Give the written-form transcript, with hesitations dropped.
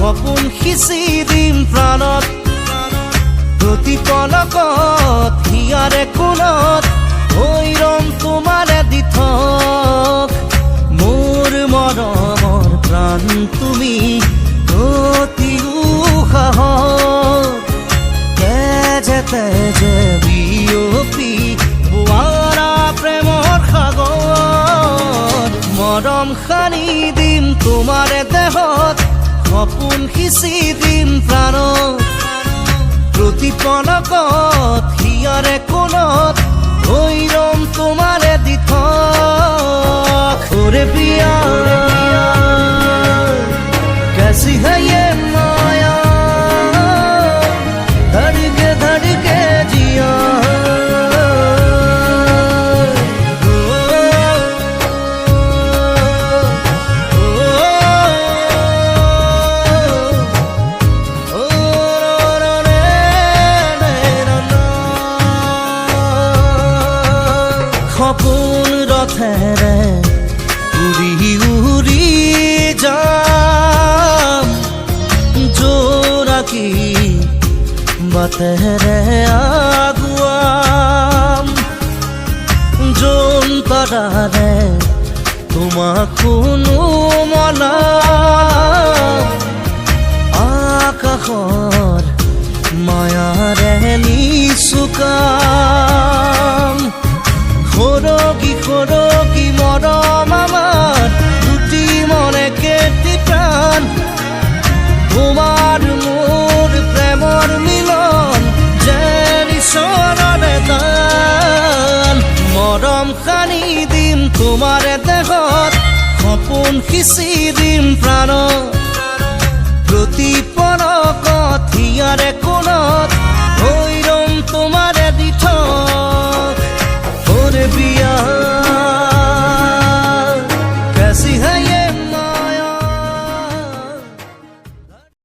সপোন সিঁচি দিম প্ৰাণত প্ৰতি পলকত হিয়াৰে কোণত হৈ ৰম তোমাৰে দিঠক মোৰ মৰমৰ প্ৰাণ তুমি অতি উশাহত তেজে তেজে বিয়পি বোৱাৰা প্ৰেমৰ সাগৰ মৰম সানি দিম তোমাৰে দেহত সপোন সিঁচি দিম প্ৰাণত প্ৰতি পলকত হিয়াৰে কোণত হৈ ৰম তোমাৰে দিঠক ওরে পিয়া कैसी है ये माया धड़के धड़के जिया সপোন ৰথেৰে উৰি উৰি যাম জোৰাকী বাটেৰে আগুৱাম জোনতৰাৰে তোমাক কোনো মনাম আকাশৰ মায়াৰে নিচুকাম খৰগী খৰগী মৰম আমাৰ দুটি মনে কেটি প্ৰাণ তোমাৰ মোৰ প্ৰেমৰ মিলন যেন ঈশ্বৰৰে দান মৰম সানি দিম তোমাৰে দেহত সপোন সিঁচি দিম প্ৰাণত প্ৰতি পলকত